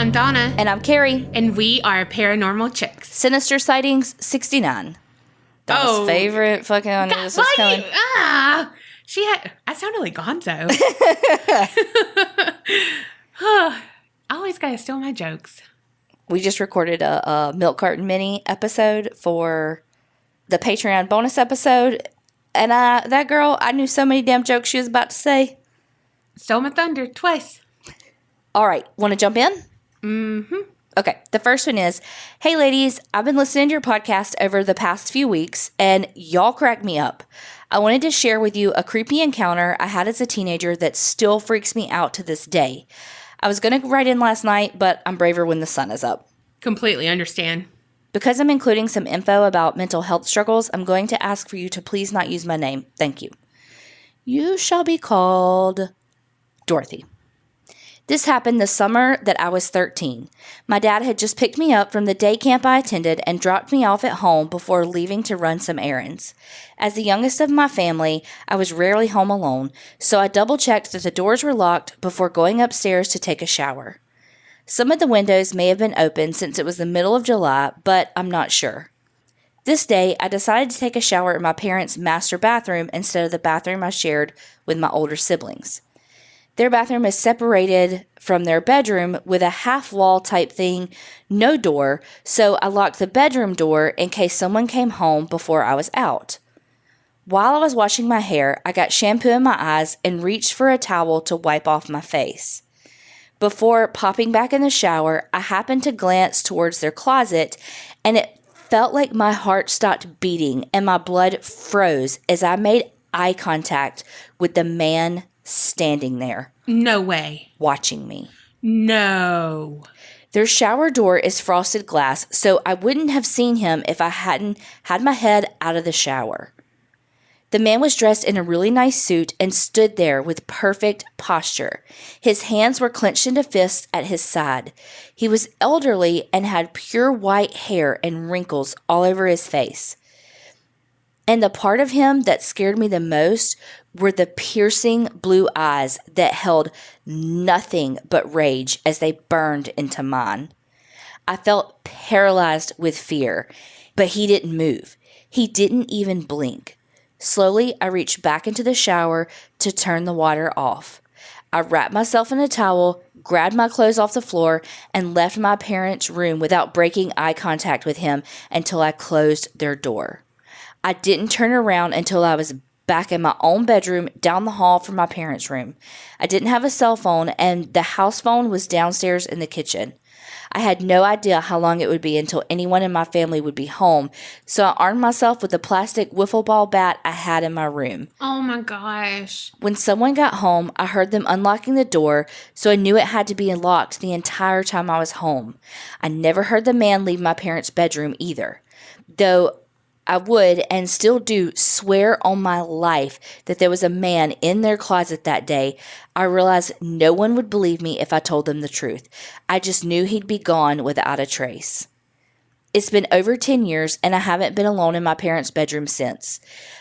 I'm Donna. And I'm Carrie. And we are Paranormal Chicks. Sinister Sightings 69. Donna's favorite fucking I knew this was coming. I sounded like Gonzo. Always gotta steal my jokes. We just recorded a Milk Carton Mini episode for the Patreon bonus episode. And that girl, I knew so many damn jokes she was about to say. Stole my thunder twice. All right. Want to jump in? Mm-hmm. Okay. The first one is, hey, ladies, I've been listening to your podcast over the past few weeks, and y'all crack me up. I wanted to share with you a creepy encounter I had as a teenager that still freaks me out to this day. I was going to write in last night, but I'm braver when the sun is up. Completely understand. Because I'm including some info about mental health struggles, I'm going to ask for you to please not use my name. Thank you. You shall be called Dorothy. This happened the summer that I was 13. My dad had just picked me up from the day camp I attended and dropped me off at home before leaving to run some errands. As the youngest of my family, I was rarely home alone, so I double-checked that the doors were locked before going upstairs to take a shower. Some of the windows may have been open since it was the middle of July, but I'm not sure. This day, I decided to take a shower in my parents' master bathroom instead of the bathroom I shared with my older siblings. Their bathroom is separated from their bedroom with a half-wall type thing, no door, so I locked the bedroom door in case someone came home before I was out. While I was washing my hair, I got shampoo in my eyes and reached for a towel to wipe off my face. Before popping back in the shower, I happened to glance towards their closet, and it felt like my heart stopped beating and my blood froze as I made eye contact with the man standing there. No way. Watching me. No. Their shower door is frosted glass, so I wouldn't have seen him if I hadn't had my head out of the shower. The man was dressed in a really nice suit and stood there with perfect posture. His hands were clenched into fists at his side. He was elderly and had pure white hair and wrinkles all over his face. And the part of him that scared me the most were the piercing blue eyes that held nothing but rage as they burned into mine. I felt paralyzed with fear, but he didn't move. He didn't even blink. Slowly, I reached back into the shower to turn the water off. I wrapped myself in a towel, grabbed my clothes off the floor, and left my parents' room without breaking eye contact with him until I closed their door. I didn't turn around until I was back in my own bedroom down the hall from my parents' room. I didn't have a cell phone, and the house phone was downstairs in the kitchen. I had no idea how long it would be until anyone in my family would be home, so I armed myself with a plastic wiffle ball bat I had in my room. Oh my gosh. When someone got home, I heard them unlocking the door, so I knew it had to be locked the entire time I was home. I never heard the man leave my parents' bedroom either, though I would and still do swear on my life that there was a man in their closet that day. I realized no one would believe me if I told them the truth. I just knew he'd be gone without a trace. It's been over 10 years and I haven't been alone in my parents' bedroom since.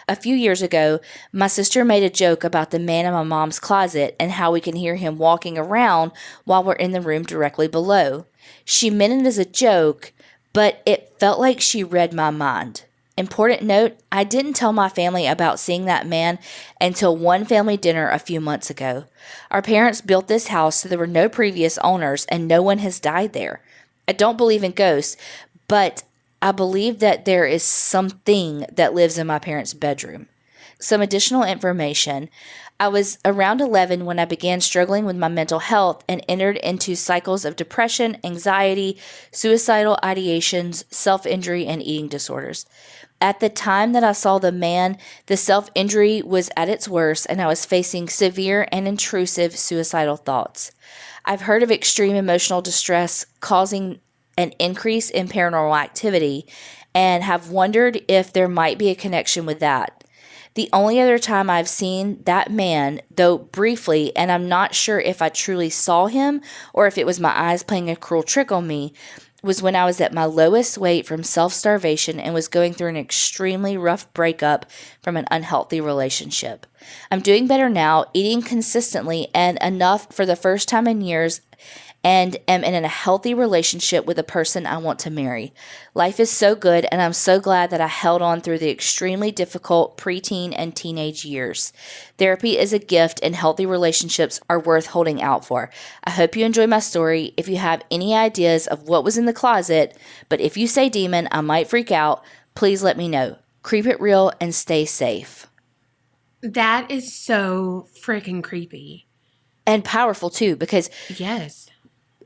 A few years ago, my sister made a joke about the man in my mom's closet and how we can hear him walking around while we're in the room directly below. She meant it as a joke, but it felt like she read my mind. Important note, I didn't tell my family about seeing that man until one family dinner a few months ago. Our parents built this house so there were no previous owners and no one has died there. I don't believe in ghosts, but I believe that there is something that lives in my parents' bedroom. Some additional information. I was around 11 when I began struggling with my mental health and entered into cycles of depression, anxiety, suicidal ideations, self-injury, and eating disorders. At the time that I saw the man, the self-injury was at its worst and I was facing severe and intrusive suicidal thoughts. I've heard of extreme emotional distress causing an increase in paranormal activity and have wondered if there might be a connection with that. The only other time I've seen that man, though briefly, and I'm not sure if I truly saw him or if it was my eyes playing a cruel trick on me, was when I was at my lowest weight from self-starvation and was going through an extremely rough breakup from an unhealthy relationship. I'm doing better now, eating consistently and enough for the first time in years, and am in a healthy relationship with a person I want to marry. Life is so good, and I'm so glad that I held on through the extremely difficult preteen and teenage years. Therapy is a gift, and healthy relationships are worth holding out for. I hope you enjoy my story. If you have any ideas of what was in the closet, but if you say demon, I might freak out, please let me know. Keep it real and stay safe. That is so freaking creepy. And powerful, too, because yes.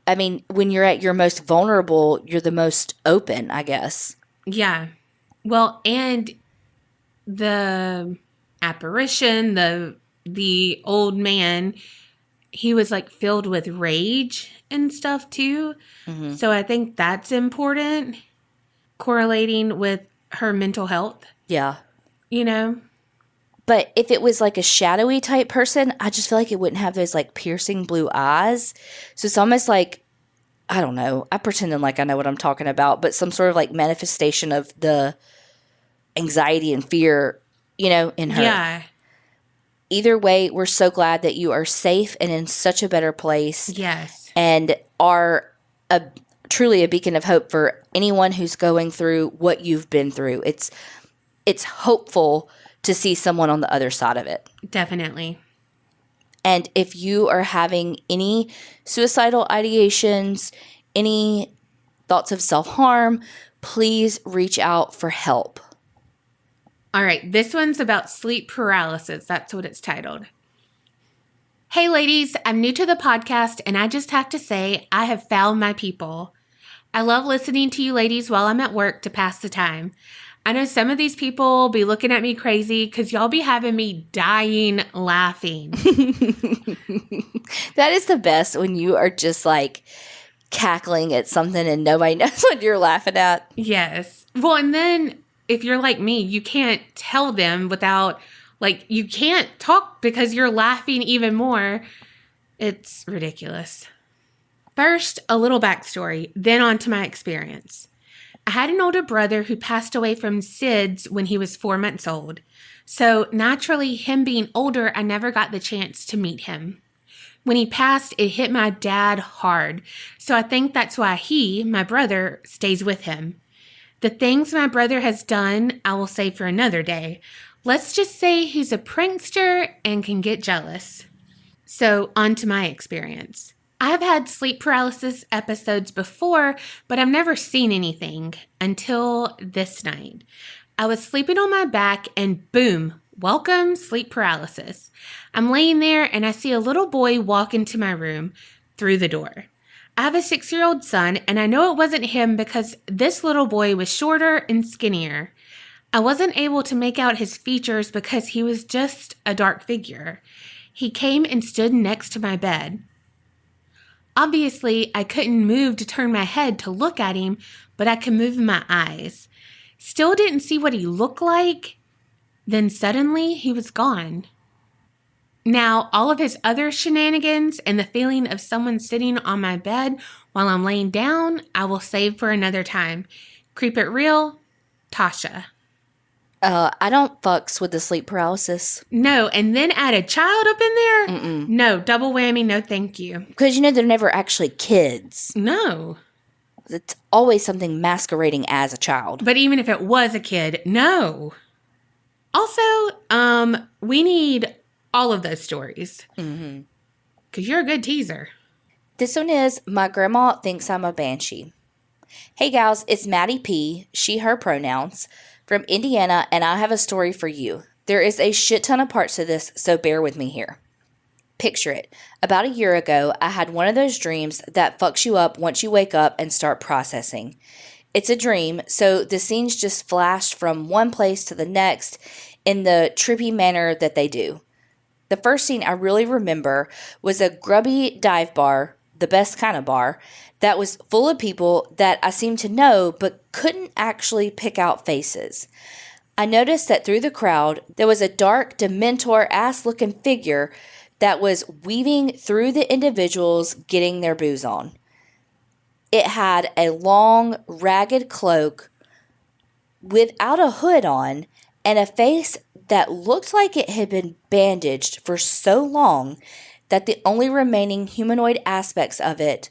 I mean, when you're at your most vulnerable, you're the most open, I guess. Yeah. Well, and the apparition, the old man, he was like filled with rage and stuff too. Mm-hmm. So I think that's important, correlating with her mental health. Yeah. You know? But if it was like a shadowy type person, I just feel like it wouldn't have those like piercing blue eyes. So it's almost like, I don't know, I'm pretending like I know what I'm talking about, but some sort of like manifestation of the anxiety and fear, you know, in her. Yeah. Either way, we're so glad that you are safe and in such a better place. Yes. And are truly a beacon of hope for anyone who's going through what you've been through. It's hopeful to see someone on the other side of it. Definitely. And if you are having any suicidal ideations, any thoughts of self-harm, please reach out for help. All right, this one's about sleep paralysis. That's what it's titled. Hey ladies, I'm new to the podcast and I just have to say I have found my people. I love listening to you ladies while I'm at work to pass the time. I know some of these people will be looking at me crazy because y'all be having me dying laughing. That is the best when you are just like cackling at something and nobody knows what you're laughing at. Yes. Well, and then if you're like me, you can't tell them without, like, you can't talk because you're laughing even more. It's ridiculous. First, a little backstory, then on to my experience. I had an older brother who passed away from SIDS when he was 4 months old. So naturally, him being older, I never got the chance to meet him. When he passed, it hit my dad hard. So I think that's why he, my brother, stays with him. The things my brother has done, I will save for another day. Let's just say he's a prankster and can get jealous. So on to my experience. I've had sleep paralysis episodes before, but I've never seen anything until this night. I was sleeping on my back and boom, welcome sleep paralysis. I'm laying there and I see a little boy walk into my room through the door. I have a 6-year-old son and I know it wasn't him because this little boy was shorter and skinnier. I wasn't able to make out his features because he was just a dark figure. He came and stood next to my bed. Obviously, I couldn't move to turn my head to look at him, but I could move my eyes. Still didn't see what he looked like. Then suddenly, he was gone. Now, all of his other shenanigans and the feeling of someone sitting on my bed while I'm laying down, I will save for another time. Creep it real, Tasha. I don't fucks with the sleep paralysis. No, and then add a child up in there? Mm-mm. No, double whammy, no thank you. Because, you know, they're never actually kids. No. It's always something masquerading as a child. But even if it was a kid, no. Also, we need all of those stories. Mm-hmm. Because you're a good teaser. This one is, my grandma thinks I'm a banshee. Hey, gals, it's Maddie P., she, her pronouns, from Indiana, and I have a story for you. There is a shit ton of parts to this, so bear with me here. Picture it. About a year ago, I had one of those dreams that fucks you up once you wake up and start processing. It's a dream, so the scenes just flash from one place to the next in the trippy manner that they do. The first scene I really remember was a grubby dive bar, the best kind of bar, that was full of people that I seemed to know but couldn't actually pick out faces. I noticed that through the crowd, there was a dark, Dementor-ass looking figure that was weaving through the individuals getting their booze on. It had a long, ragged cloak without a hood on and a face that looked like it had been bandaged for so long that the only remaining humanoid aspects of it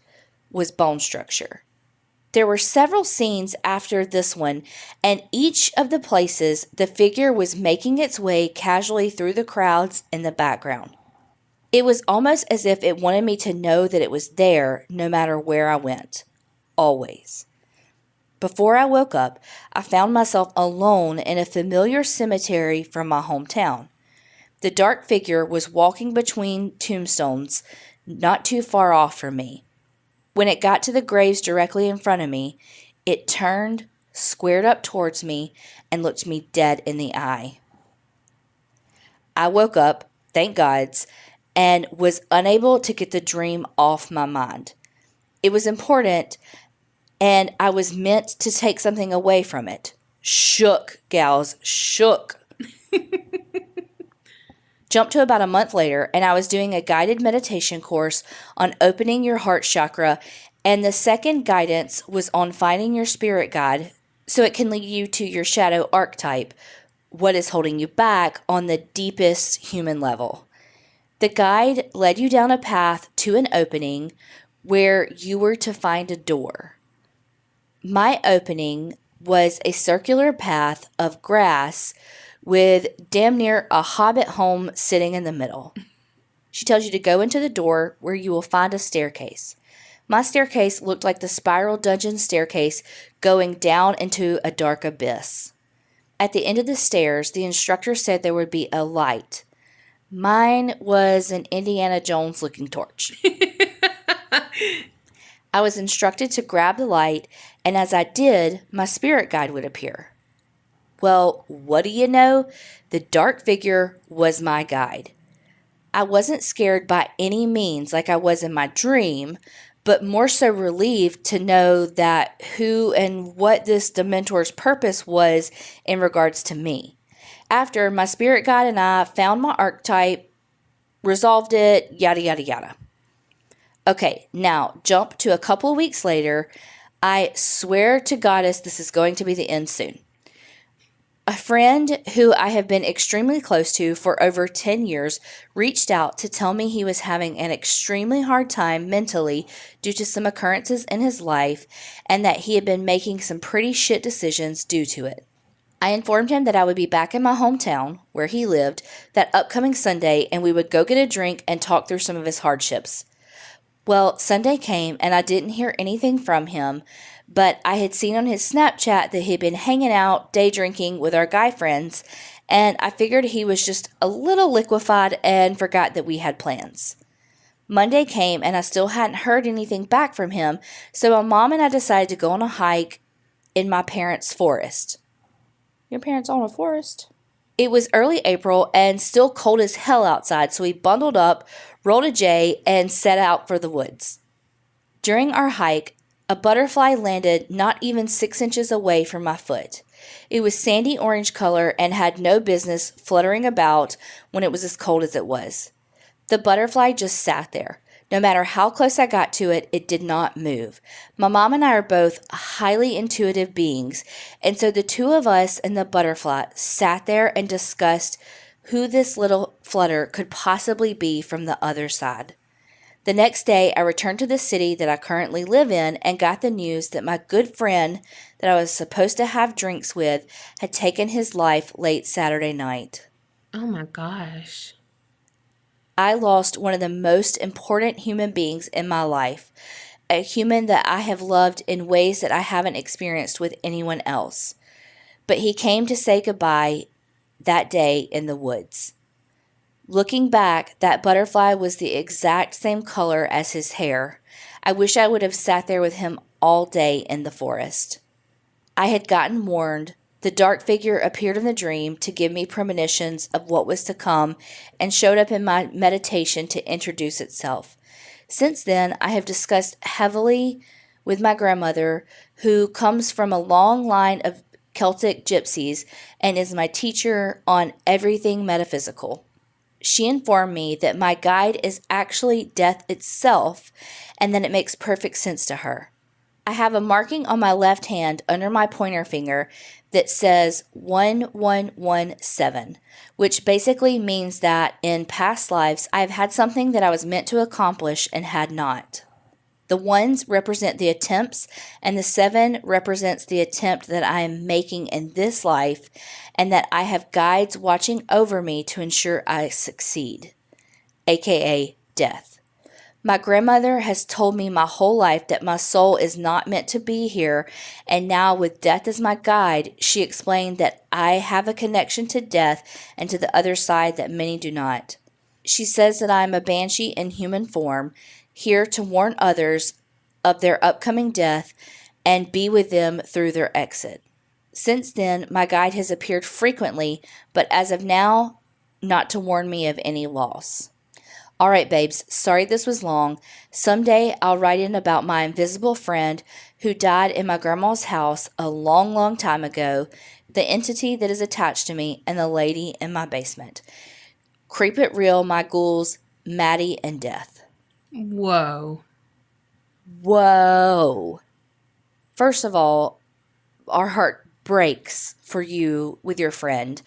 was bone structure. There were several scenes after this one, and each of the places the figure was making its way casually through the crowds in the background. It was almost as if it wanted me to know that it was there no matter where I went. Always. Before I woke up, I found myself alone in a familiar cemetery from my hometown. The dark figure was walking between tombstones not too far off from me. When it got to the graves directly in front of me, it turned, squared up towards me, and looked me dead in the eye. I woke up, thank gods, and was unable to get the dream off my mind. It was important, and I was meant to take something away from it. Shook, gals, shook. Jump to about a month later, and I was doing a guided meditation course on opening your heart chakra, and the second guidance was on finding your spirit guide so it can lead you to your shadow archetype, what is holding you back on the deepest human level. The guide led you down a path to an opening where you were to find a door. My opening was a circular path of grass with damn near a hobbit home sitting in the middle. She tells you to go into the door where you will find a staircase. My staircase looked like the spiral dungeon staircase going down into a dark abyss. At the end of the stairs, the instructor said there would be a light. Mine was an Indiana Jones looking torch. I was instructed to grab the light, and as I did, my spirit guide would appear. Well, what do you know? The dark figure was my guide. I wasn't scared by any means like I was in my dream, but more so relieved to know that who and what this Dementor's purpose was in regards to me. After, my spirit guide and I found my archetype, resolved it, yada, yada, yada. Okay, now jump to a couple of weeks later. I swear to Goddess this is going to be the end soon. A friend who I have been extremely close to for over 10 years reached out to tell me he was having an extremely hard time mentally due to some occurrences in his life and that he had been making some pretty shit decisions due to it. I informed him that I would be back in my hometown, where he lived, that upcoming Sunday, and we would go get a drink and talk through some of his hardships. Well, Sunday came and I didn't hear anything from him, but I had seen on his Snapchat that he'd been hanging out, day drinking with our guy friends, and I figured he was just a little liquefied and forgot that we had plans. Monday came and I still hadn't heard anything back from him, so my mom and I decided to go on a hike in my parents' forest. Your parents own a forest? It was early April and still cold as hell outside, so we bundled up, rolled a J, and set out for the woods. During our hike, a butterfly landed not even 6 inches away from my foot. It was sandy orange color and had no business fluttering about when it was as cold as it was. The butterfly just sat there. No matter how close I got to it, it did not move. My mom and I are both highly intuitive beings, and so the two of us and the butterfly sat there and discussed who this little flutter could possibly be from the other side. The next day, I returned to the city that I currently live in and got the news that my good friend that I was supposed to have drinks with had taken his life late Saturday night. Oh my gosh. I lost one of the most important human beings in my life, a human that I have loved in ways that I haven't experienced with anyone else. But he came to say goodbye that day in the woods. Looking back, that butterfly was the exact same color as his hair. I wish I would have sat there with him all day in the forest. I had gotten warned. The dark figure appeared in the dream to give me premonitions of what was to come and showed up in my meditation to introduce itself. Since then, I have discussed heavily with my grandmother, who comes from a long line of Celtic gypsies and is my teacher on everything metaphysical. She informed me that my guide is actually death itself and that it makes perfect sense to her. I have a marking on my left hand under my pointer finger that says 1117, which basically means that in past lives I've had something that I was meant to accomplish and had not. The ones represent the attempts, and the 7 represents the attempt that I am making in this life, and that I have guides watching over me to ensure I succeed, aka death. My grandmother has told me my whole life that my soul is not meant to be here, and now with death as my guide, she explained that I have a connection to death and to the other side that many do not. She says that I am a banshee in human form, here to warn others of their upcoming death and be with them through their exit. Since then, my guide has appeared frequently, but as of now, not to warn me of any loss. All right, babes, sorry this was long. Someday I'll write in about my invisible friend who died in my grandma's house a long, long time ago, the entity that is attached to me, and the lady in my basement. Creep it real, my ghouls, Maddie and Death. Whoa. Whoa. First of all, our heart breaks for you with your friend.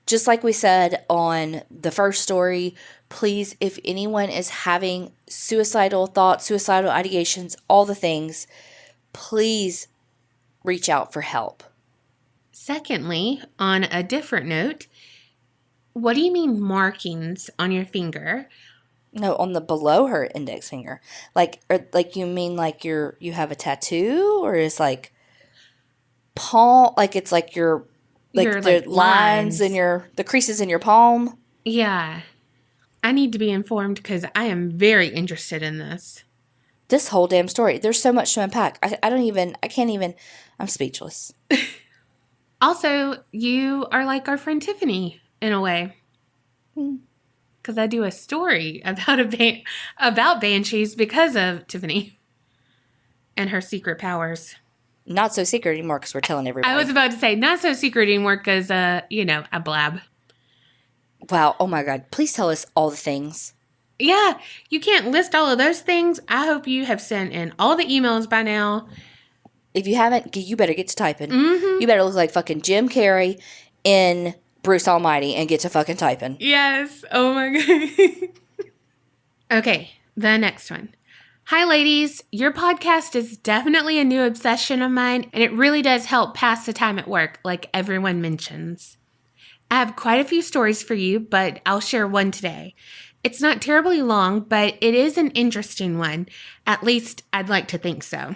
Just like we said on the first story, please, if anyone is having suicidal thoughts, suicidal ideations, all the things, please reach out for help. Secondly, on a different note, what do you mean markings on your finger? No, on the below her index finger. Like you mean like you have a tattoo, or is like palm, like it's like your the like lines in the creases in your palm? Yeah. I need to be informed because I am very interested in this. This whole damn story. There's so much to unpack. I'm speechless. Also, you are like our friend Tiffany in a way. Because I do a story about banshees because of Tiffany and her secret powers. Not so secret anymore because we're telling everybody. I was about to say not so secret anymore because, I blab. Wow. Oh my God. Please tell us all the things. Yeah. You can't list all of those things. I hope you have sent in all the emails by now. If you haven't, you better get to typing. Mm-hmm. You better look like fucking Jim Carrey in Bruce Almighty and get to fucking typing. Yes. Oh my God. Okay. The next one. Hi, ladies. Your podcast is definitely a new obsession of mine, and it really does help pass the time at work, like everyone mentions. I have quite a few stories for you, but I'll share one today. It's not terribly long, but it is an interesting one. At least I'd like to think so.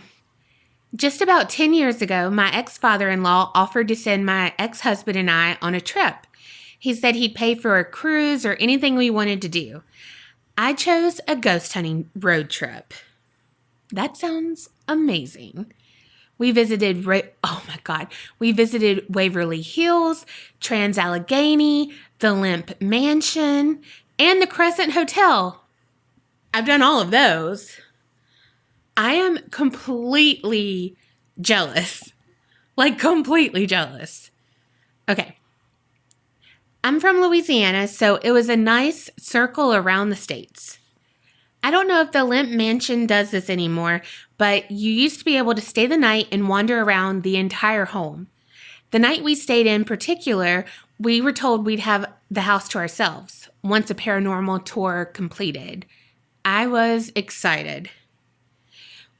Just about 10 years ago, my ex-father-in-law offered to send my ex-husband and I on a trip. He said he'd pay for a cruise or anything we wanted to do. I chose a ghost hunting road trip. That sounds amazing. We visited Waverly Hills, Trans-Allegheny, the Limp Mansion, and the Crescent Hotel. I've done all of those. I am completely jealous. Like, completely jealous. Okay. I'm from Louisiana, so it was a nice circle around the states. I don't know if the Limp Mansion does this anymore, but you used to be able to stay the night and wander around the entire home. The night we stayed in particular, we were told we'd have the house to ourselves once a paranormal tour completed. I was excited.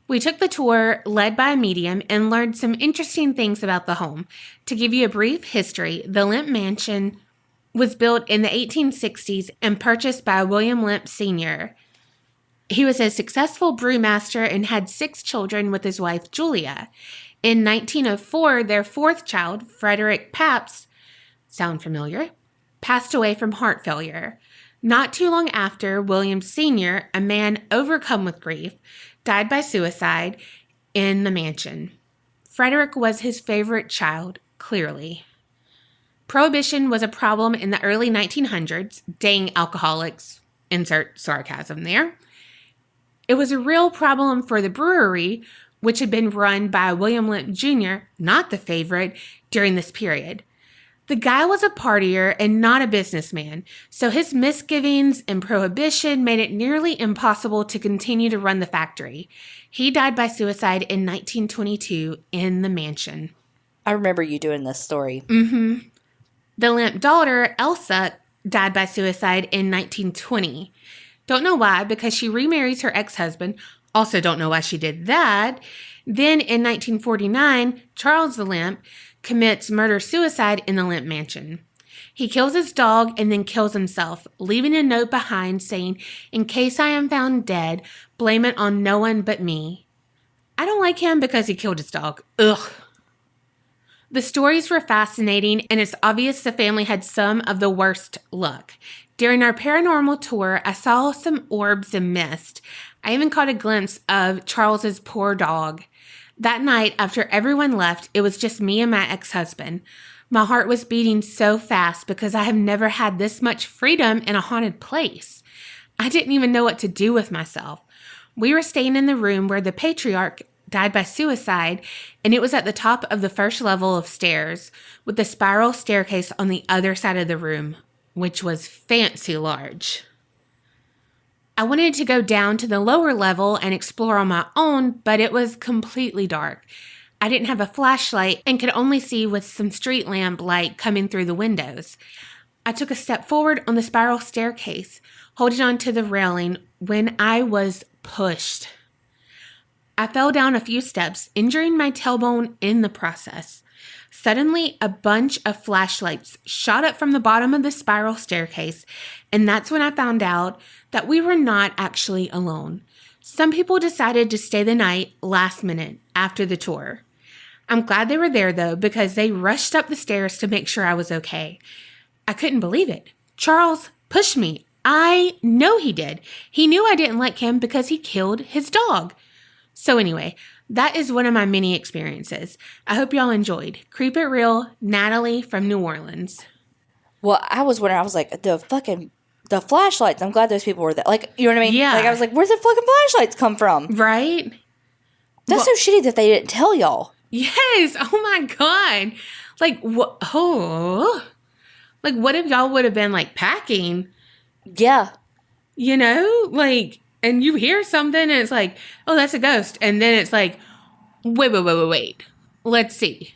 We took the tour led by a medium and learned some interesting things about the home. To give you a brief history, the Limp Mansion was built in the 1860s and purchased by William Limp Sr. He was a successful brewmaster and had 6 children with his wife, Julia. In 1904, their 4th child, Frederick Pabst, sound familiar, passed away from heart failure. Not too long after, William Sr., a man overcome with grief, died by suicide in the mansion. Frederick was his favorite child, clearly. Prohibition was a problem in the early 1900s. Dang alcoholics, insert sarcasm there. It was a real problem for the brewery, which had been run by William Limp Jr., not the favorite, during this period. The guy was a partier and not a businessman, so his misgivings and prohibition made it nearly impossible to continue to run the factory. He died by suicide in 1922 in the mansion. I remember you doing this story. The lamp daughter, Elsa, died by suicide in 1920. Don't know why, because she remarries her ex-husband. Also don't know why she did that. Then in 1949, Charles the Lamp commits murder-suicide in the Lamp Mansion. He kills his dog and then kills himself, leaving a note behind saying, "In case I am found dead, blame it on no one but me." I don't like him because he killed his dog. Ugh. The stories were fascinating, and it's obvious the family had some of the worst luck. During our paranormal tour, I saw some orbs and mist. I even caught a glimpse of Charles's poor dog. That night, after everyone left, it was just me and my ex-husband. My heart was beating so fast because I have never had this much freedom in a haunted place. I didn't even know what to do with myself. We were staying in the room where the patriarch died by suicide, and it was at the top of the first level of stairs, with the spiral staircase on the other side of the room, which was fancy large. I wanted to go down to the lower level and explore on my own, but it was completely dark. I didn't have a flashlight and could only see with some street lamp light coming through the windows. I took a step forward on the spiral staircase, holding on to the railing, when I was pushed. I fell down a few steps, injuring my tailbone in the process. Suddenly, a bunch of flashlights shot up from the bottom of the spiral staircase, and that's when I found out that we were not actually alone. Some people decided to stay the night last minute after the tour. I'm glad they were there, though, because they rushed up the stairs to make sure I was okay. I couldn't believe it. Charles pushed me. I know he did. He knew I didn't like him because he killed his dog. So anyway, that is one of my many experiences. I hope y'all enjoyed. Creep It Real, Natalie from New Orleans. Well, I was wondering, I was like, the flashlights, I'm glad those people were there. Like, you know what I mean? Yeah. Like, I was like, where'd the fucking flashlights come from? Right? That's so shitty that they didn't tell y'all. Yes. Oh my God. Like, what? Oh. Like, what if y'all would have been, like, packing? Yeah. You know? Like, and you hear something and it's like, oh, that's a ghost. And then it's like, wait. Let's see.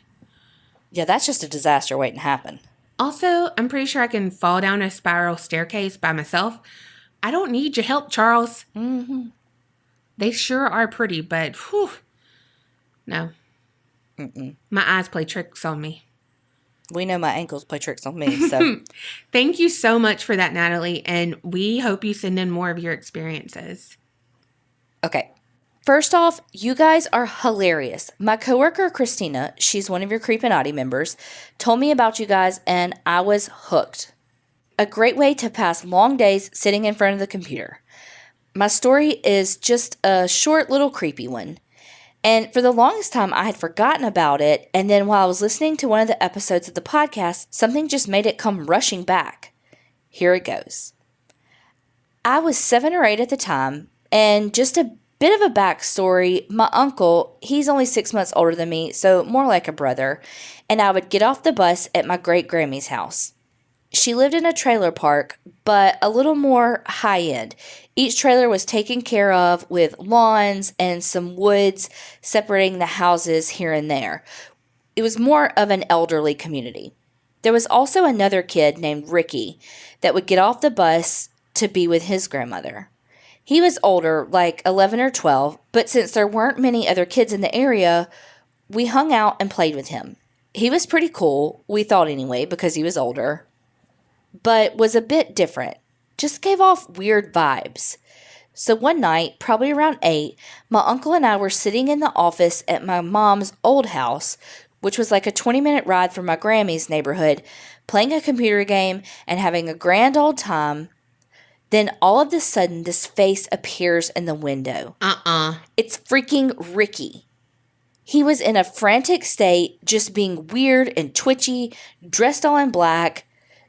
Yeah, that's just a disaster waiting to happen. Also, I'm pretty sure I can fall down a spiral staircase by myself. I don't need your help, Charles. Mm-hmm. They sure are pretty, but whew, no. Mm-mm. My eyes play tricks on me. We know my ankles play tricks on me, so. Thank you so much for that, Natalie, and we hope you send in more of your experiences. Okay. First off, you guys are hilarious. My coworker, Christina, she's one of your Creepinati members, told me about you guys, and I was hooked. A great way to pass long days sitting in front of the computer. My story is just a short little creepy one. And for the longest time, I had forgotten about it, and then while I was listening to one of the episodes of the podcast, something just made it come rushing back. Here it goes. I was 7 or 8 at the time, and just a bit of a backstory, my uncle, he's only 6 months older than me, so more like a brother, and I would get off the bus at my great-Grammy's house. She lived in a trailer park, but a little more high-end. Each trailer was taken care of with lawns and some woods separating the houses here and there. It was more of an elderly community. There was also another kid named Ricky that would get off the bus to be with his grandmother. He was older, like 11 or 12, but since there weren't many other kids in the area, we hung out and played with him. He was pretty cool, we thought anyway, because he was older, but was a bit different. Just gave off weird vibes. So one night, probably around 8, my uncle and I were sitting in the office at my mom's old house, which was like a 20-minute ride from my Grammy's neighborhood, playing a computer game and having a grand old time. Then all of a sudden, this face appears in the window. It's freaking Ricky. He was in a frantic state, just being weird and twitchy, dressed all in black.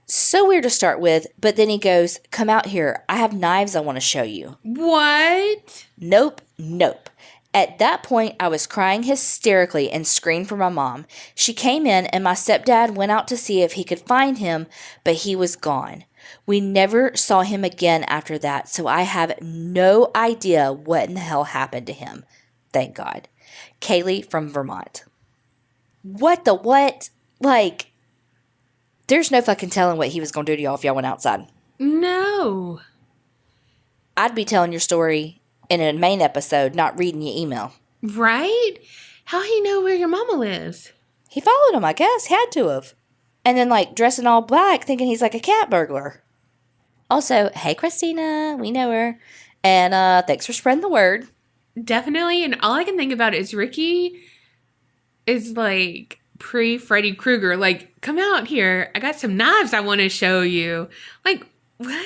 So weird to start with, but then he goes, "Come out here. I have knives I want to show you." What? Nope. At that point, I was crying hysterically and screamed for my mom. She came in and my stepdad went out to see if he could find him, but he was gone. We never saw him again after that, so I have no idea what in the hell happened to him. Thank God. Kaylee from Vermont. What the what? Like, there's no fucking telling what he was going to do to y'all if y'all went outside. No. I'd be telling your story in a main episode, not reading your email. Right? How he know where your mama lives? He followed him, I guess. Had to have. And then, like, dressing all black, thinking he's like a cat burglar. Also, hey, Christina. We know her. And thanks for spreading the word. Definitely. And all I can think about is Ricky is like pre-Freddy Krueger. Like, come out here. I got some knives I want to show you. Like, what?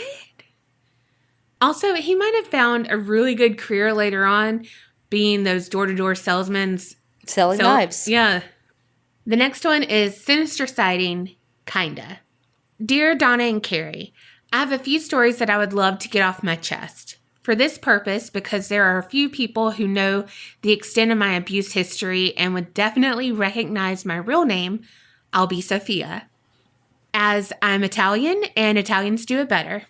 Also, he might have found a really good career later on being those door-to-door salesmen. Selling knives. Yeah. The next one is Sinister Sighting, kinda. Dear Donna and Carrie, I have a few stories that I would love to get off my chest. For this purpose, because there are a few people who know the extent of my abuse history and would definitely recognize my real name, I'll be Sophia. As I'm Italian, and Italians do it better.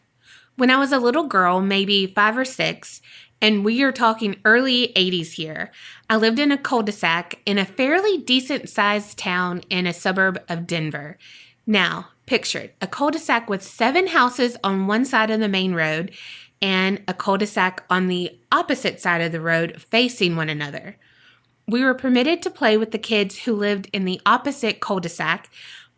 When I was a little girl, maybe 5 or 6, and we are talking early 80s here, I lived in a cul-de-sac in a fairly decent-sized town in a suburb of Denver. Now, picture it, a cul-de-sac with 7 houses on one side of the main road and a cul-de-sac on the opposite side of the road facing one another. We were permitted to play with the kids who lived in the opposite cul-de-sac,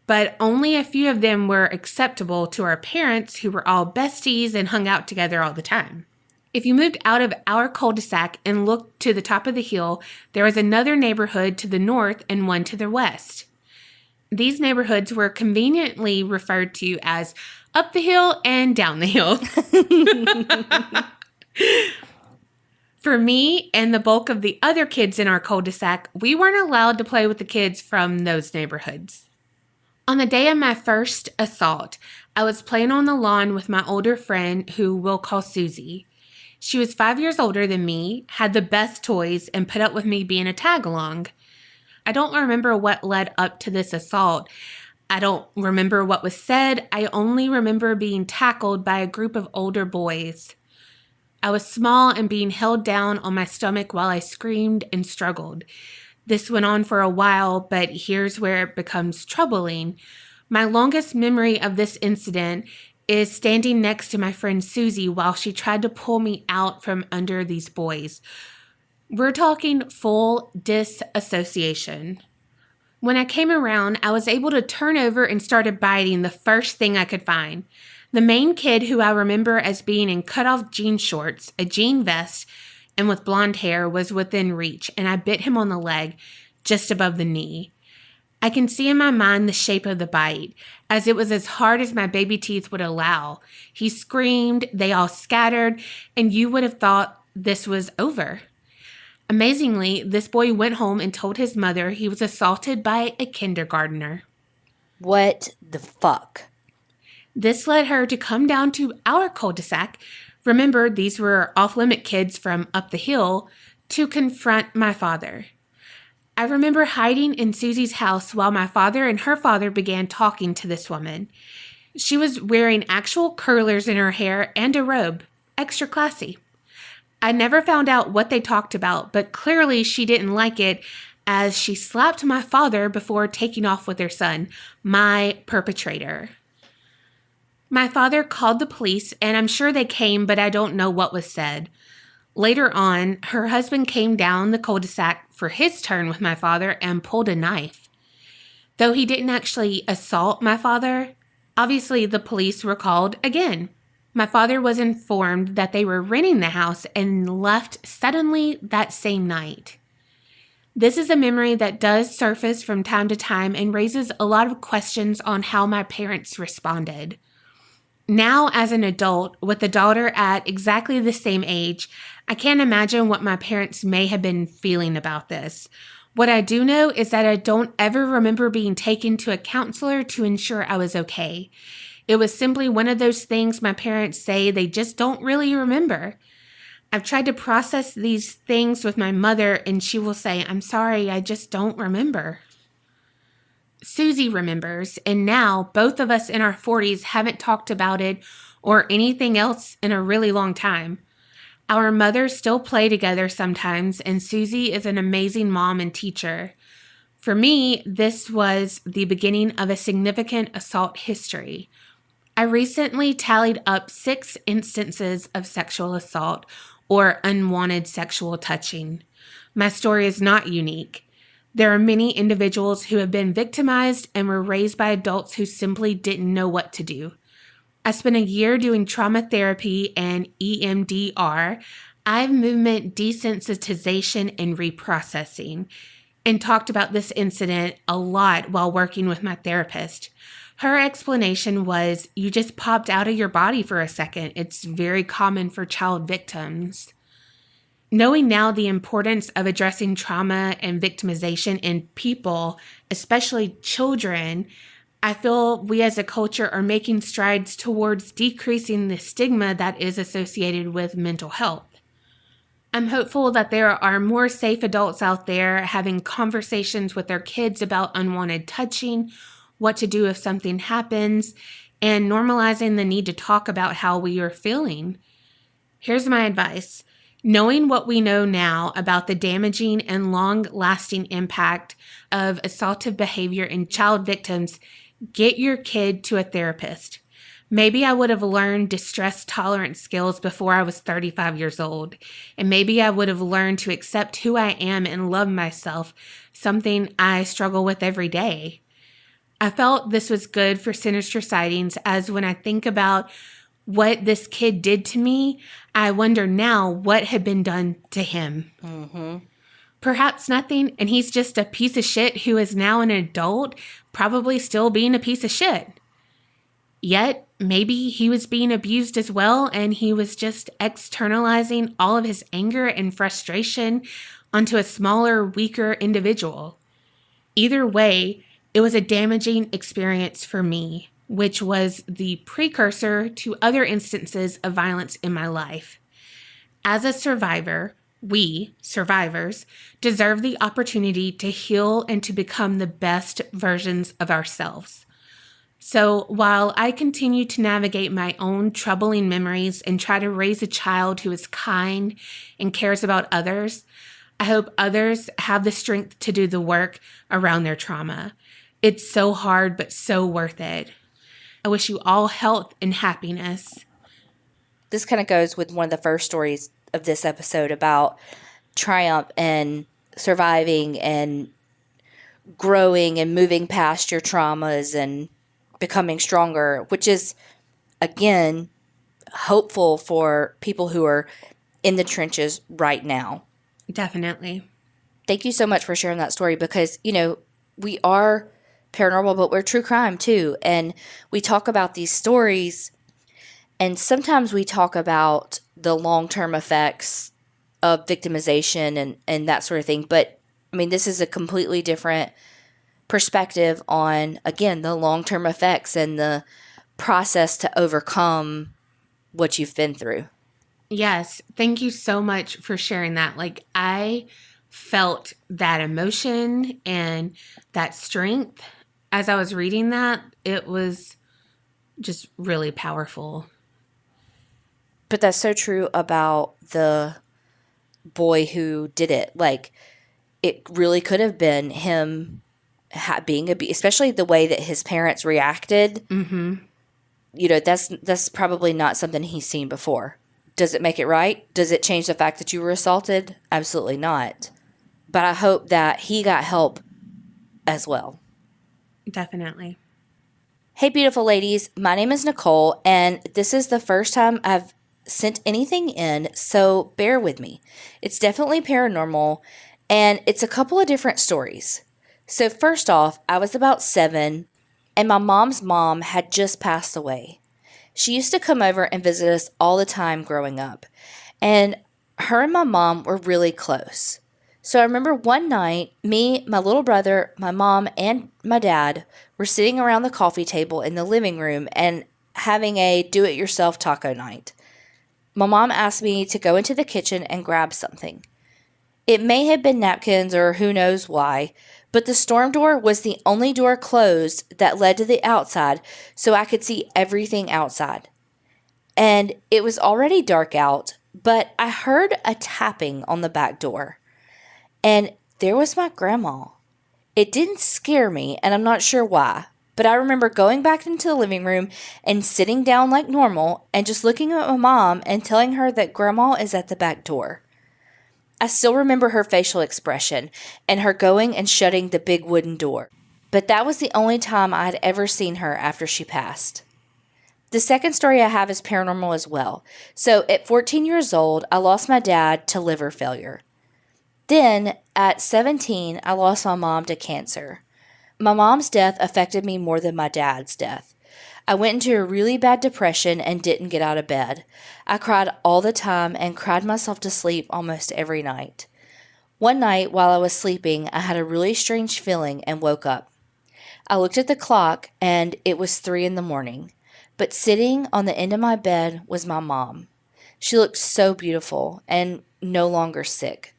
but only a few of them were acceptable to our parents, who were all besties and hung out together all the time. If you moved out of our cul-de-sac and looked to the top of the hill, there was another neighborhood to the north and one to the west. These neighborhoods were conveniently referred to as up the hill and down the hill. For me and the bulk of the other kids in our cul-de-sac, we weren't allowed to play with the kids from those neighborhoods. On the day of my first assault, I was playing on the lawn with my older friend, who we'll call Susie. She was 5 years older than me, had the best toys, and put up with me being a tag-along. I don't remember what led up to this assault. I don't remember what was said. I only remember being tackled by a group of older boys. I was small and being held down on my stomach while I screamed and struggled. This went on for a while, but here's where it becomes troubling. My longest memory of this incident is standing next to my friend Susie while she tried to pull me out from under these boys. We're talking full disassociation. When I came around, I was able to turn over and started biting the first thing I could find. The main kid, who I remember as being in cutoff jean shorts, a jean vest, and with blonde hair, was within reach, and I bit him on the leg just above the knee. I can see in my mind the shape of the bite, as it was as hard as my baby teeth would allow. He screamed, they all scattered, and you would have thought this was over. Amazingly, this boy went home and told his mother he was assaulted by a kindergartner. What the fuck? This led her to come down to our cul-de-sac. Remember, these were off-limit kids from up the hill, to confront my father. I remember hiding in Susie's house while my father and her father began talking to this woman. She was wearing actual curlers in her hair and a robe, extra classy. I never found out what they talked about, but clearly she didn't like it, as she slapped my father before taking off with her son, my perpetrator. My father called the police, and I'm sure they came, but I don't know what was said. Later on, her husband came down the cul-de-sac for his turn with my father and pulled a knife. Though he didn't actually assault my father, obviously the police were called again. My father was informed that they were renting the house and left suddenly that same night. This is a memory that does surface from time to time and raises a lot of questions on how my parents responded. Now, as an adult with a daughter at exactly the same age, I can't imagine what my parents may have been feeling about this. What I do know is that I don't ever remember being taken to a counselor to ensure I was okay. It was simply one of those things my parents say they just don't really remember. I've tried to process these things with my mother, and she will say, I'm sorry, I just don't remember. Susie remembers, and now both of us in our 40s haven't talked about it or anything else in a really long time. Our mothers still play together sometimes, and Susie is an amazing mom and teacher. For me, this was the beginning of a significant assault history. I recently tallied up 6 instances of sexual assault or unwanted sexual touching. My story is not unique. There are many individuals who have been victimized and were raised by adults who simply didn't know what to do. I spent a year doing trauma therapy and EMDR, eye movement desensitization and reprocessing, and talked about this incident a lot while working with my therapist. Her explanation was, you just popped out of your body for a second. It's very common for child victims. Knowing now the importance of addressing trauma and victimization in people, especially children, I feel we as a culture are making strides towards decreasing the stigma that is associated with mental health. I'm hopeful that there are more safe adults out there having conversations with their kids about unwanted touching, what to do if something happens, and normalizing the need to talk about how we are feeling. Here's my advice. Knowing what we know now about the damaging and long-lasting impact of assaultive behavior in child victims, get your kid to a therapist. Maybe I would have learned distress tolerance skills before I was 35 years old, and maybe I would have learned to accept who I am and love myself, something I struggle with every day. I felt this was good for Sinister Sightings, as when I think about what this kid did to me, I wonder now what had been done to him. Perhaps nothing, and he's just a piece of shit who is now an adult, probably still being a piece of shit. Yet, maybe he was being abused as well, and he was just externalizing all of his anger and frustration onto a smaller, weaker individual. Either way, it was a damaging experience for me, which was the precursor to other instances of violence in my life. As a survivor, we, survivors, deserve the opportunity to heal and to become the best versions of ourselves. So while I continue to navigate my own troubling memories and try to raise a child who is kind and cares about others, I hope others have the strength to do the work around their trauma. It's so hard, but so worth it. I wish you all health and happiness. This kind of goes with one of the first stories of this episode about triumph and surviving and growing and moving past your traumas and becoming stronger, which is, again, hopeful for people who are in the trenches right now. Definitely. Thank you so much for sharing that story because, we are paranormal, but we're true crime too. And we talk about these stories, and sometimes we talk about the long-term effects of victimization and that sort of thing. But, this is a completely different perspective on, again, the long-term effects and the process to overcome what you've been through. Yes. Thank you so much for sharing that. I felt that emotion and that strength as I was reading that. It was just really powerful. But that's so true about the boy who did it. It really could have been him being abused, especially the way that his parents reacted. Mm-hmm. That's probably not something he's seen before. Does it make it right? Does it change the fact that you were assaulted? Absolutely not. But I hope that he got help as well. Definitely. Hey, beautiful ladies. My name is Nicole, and this is the first time I've sent anything in, so bear with me. It's definitely paranormal, and it's a couple of different stories. So first off, I was about 7, and my mom's mom had just passed away. She used to come over and visit us all the time growing up, and her and my mom were really close. So I remember one night, me, my little brother, my mom, and my dad were sitting around the coffee table in the living room and having a do-it-yourself taco night. My mom asked me to go into the kitchen and grab something. It may have been napkins or who knows why, but the storm door was the only door closed that led to the outside, so I could see everything outside. And it was already dark out, but I heard a tapping on the back door. And there was my grandma. It didn't scare me, and I'm not sure why, but I remember going back into the living room and sitting down like normal and just looking at my mom and telling her that grandma is at the back door. I still remember her facial expression and her going and shutting the big wooden door. But that was the only time I had ever seen her after she passed. The second story I have is paranormal as well. So at 14 years old, I lost my dad to liver failure. Then at 17, I lost my mom to cancer. My mom's death affected me more than my dad's death. I went into a really bad depression and didn't get out of bed. I cried all the time and cried myself to sleep almost every night. One night while I was sleeping, I had a really strange feeling and woke up. I looked at the clock and it was 3 a.m, but sitting on the end of my bed was my mom. She looked so beautiful and no longer sick.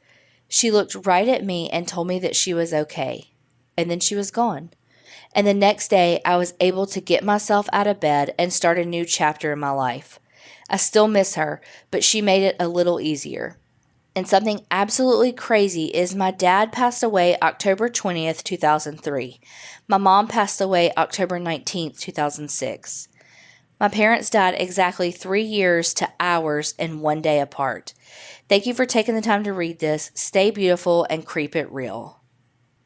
She looked right at me and told me that she was okay, and then she was gone. And the next day, I was able to get myself out of bed and start a new chapter in my life. I still miss her, but she made it a little easier. And something absolutely crazy is my dad passed away October 20th, 2003. My mom passed away October 19th, 2006. My parents died exactly 3 years to hours and 1 day apart. Thank you for taking the time to read this. Stay beautiful and creep it real.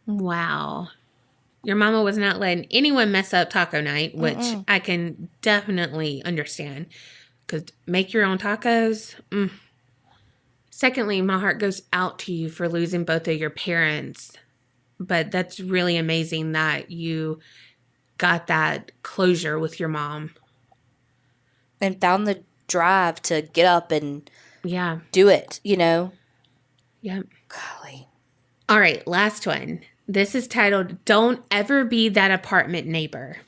Wow. Your mama was not letting anyone mess up taco night, which I can definitely understand. Because make your own tacos. Secondly, my heart goes out to you for losing both of your parents. But that's really amazing that you got that closure with your mom. And found the drive to get up and Yeah. do it, you know? Yep. Golly. All right, last one. This is titled, Don't Ever Be That Apartment Neighbor.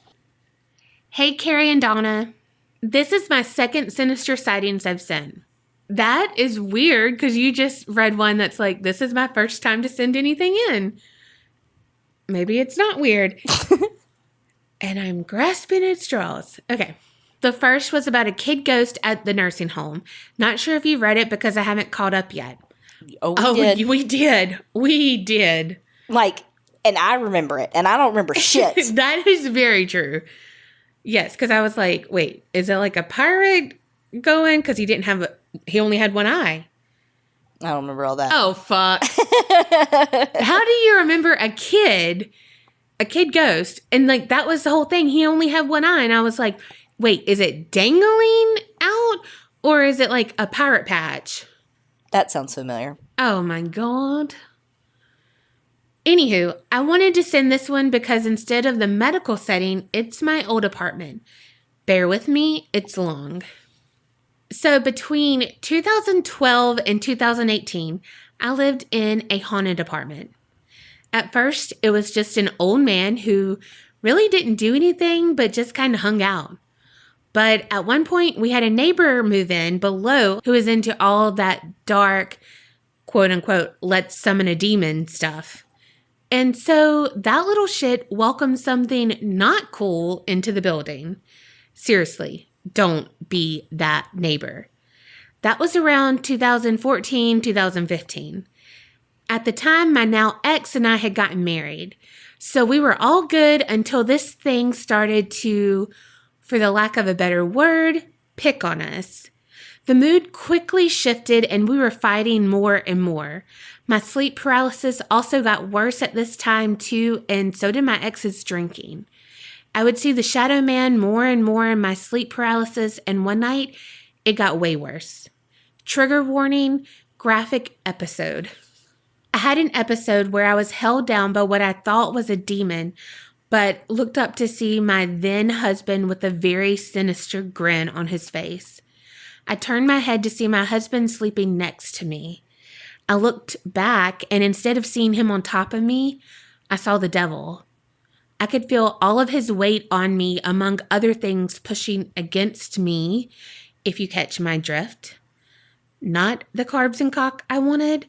Hey, Carrie and Donna. This is my second Sinister Sightings I've sent. That is weird because you just read one that's like, this is my first time to send anything in. Maybe it's not weird. And I'm grasping at straws. Okay. The first was about a kid ghost at the nursing home. Not sure if you read it because I haven't caught up yet. Oh, we did. We did. We did. Like, and I remember it, and I don't remember shit. That is very true. Yes, because I was like, wait, is it like a pirate going? Because he only had one eye. I don't remember all that. Oh, fuck. How do you remember a kid ghost? And like, that was the whole thing. He only had one eye. And I was like, wait, is it dangling out? Or is it like a pirate patch? That sounds familiar. Oh my God. Anywho, I wanted to send this one because instead of the medical setting, it's my old apartment. Bear with me, it's long. So between 2012 and 2018, I lived in a haunted apartment. At first, it was just an old man who really didn't do anything but just kind of hung out. But at one point, we had a neighbor move in below who was into all that dark, quote unquote, let's summon a demon stuff. And so that little shit welcomed something not cool into the building. Seriously, don't be that neighbor. That was around 2014, 2015. At the time, my now ex and I had gotten married. So we were all good until this thing started to, for the lack of a better word, pick on us. The mood quickly shifted and we were fighting more and more. My sleep paralysis also got worse at this time too, and so did my ex's drinking. I would see the shadow man more and more in my sleep paralysis, and one night it got way worse. Trigger warning, graphic episode. I had an episode where I was held down by what I thought was a demon, but looked up to see my then husband with a very sinister grin on his face. I turned my head to see my husband sleeping next to me. I looked back, and instead of seeing him on top of me, I saw the devil. I could feel all of his weight on me, among other things pushing against me, if you catch my drift. not the carbs and cock I wanted.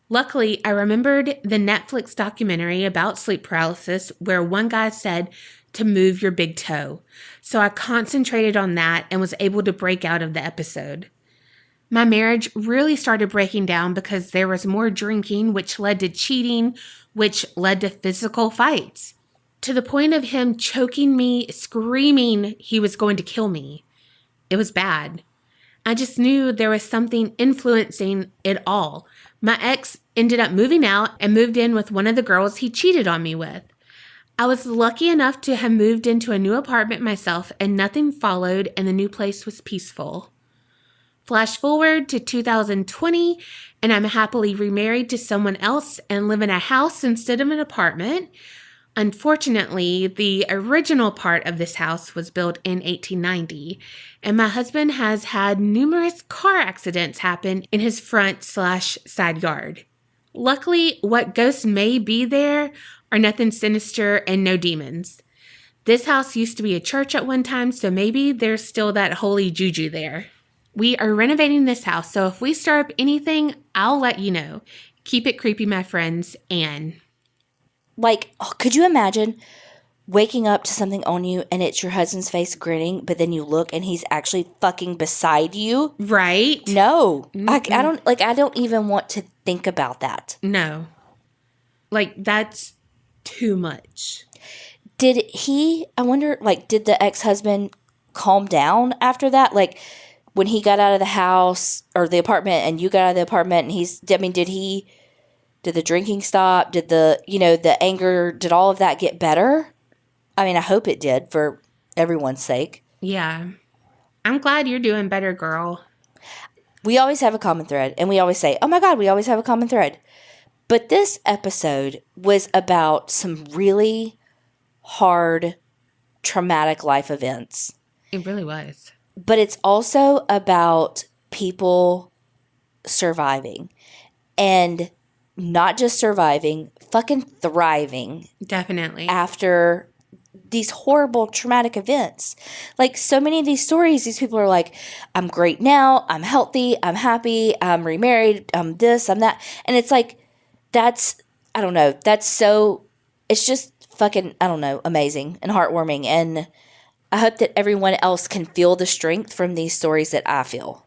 Luckily, I remembered the Netflix documentary about sleep paralysis where one guy said to move your big toe. So I concentrated on that and was able to break out of the episode. My marriage really started breaking down because there was more drinking, which led to cheating, which led to physical fights, to the point of him choking me, screaming he was going to kill me. It was bad. I just knew there was something influencing it all. My ex ended up moving out and moved in with one of the girls he cheated on me with. I was lucky enough to have moved into a new apartment myself, and nothing followed, and the new place was peaceful. Flash forward to 2020, and I'm happily remarried to someone else and live in a house instead of an apartment. Unfortunately, the original part of this house was built in 1890, and my husband has had numerous car accidents happen in his front/side yard. Luckily, what ghosts may be there are nothing sinister and no demons. This house used to be a church at one time, so maybe there's still that holy juju there. We are renovating this house, so if we stir up anything, I'll let you know. Keep it creepy, my friends, Anne. Like, could you imagine waking up to something on you and it's your husband's face grinning, but then you look and he's actually fucking beside you? Right? No. I don't even want to think about that. No. Like, that's too much. Did the ex-husband calm down after that? Like, when he got out of the house or the apartment and you got out of the apartment and did the drinking stop? Did the anger, did all of that get better? I mean, I hope it did for everyone's sake. Yeah. I'm glad you're doing better, girl. We always have a common thread, and we always say, oh my God, we always have a common thread. But this episode was about some really hard, traumatic life events. It really was. But it's also about people surviving. And not just surviving, fucking thriving. Definitely. After these horrible traumatic events. Like, so many of these stories, these people are like, I'm great now, I'm healthy, I'm happy, I'm remarried, I'm this, I'm that. And it's like, it's just fucking, amazing and heartwarming. And I hope that everyone else can feel the strength from these stories that I feel.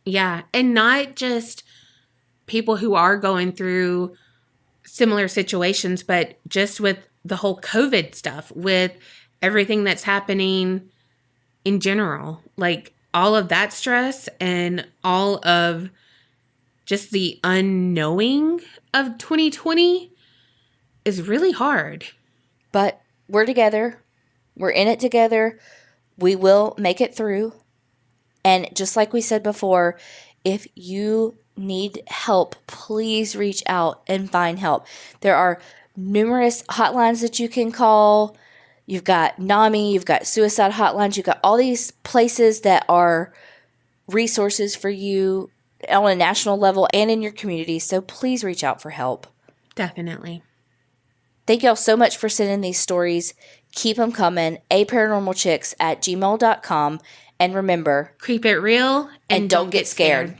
Yeah. And not just people who are going through similar situations, but just with the whole COVID stuff, with everything that's happening in general, like all of that stress and all of just the unknowing of 2020 is really hard. But we're together. We're in it together. We will make it through. And just like we said before, if you need help, please reach out and find help. There are numerous hotlines that you can call. You've got NAMI, you've got suicide hotlines, you've got all these places that are resources for you on a national level and in your community. So please reach out for help. Definitely. Thank y'all so much for sending these stories. Keep them coming. aparanormalchicks@gmail.com. And remember, keep it real and don't get scared.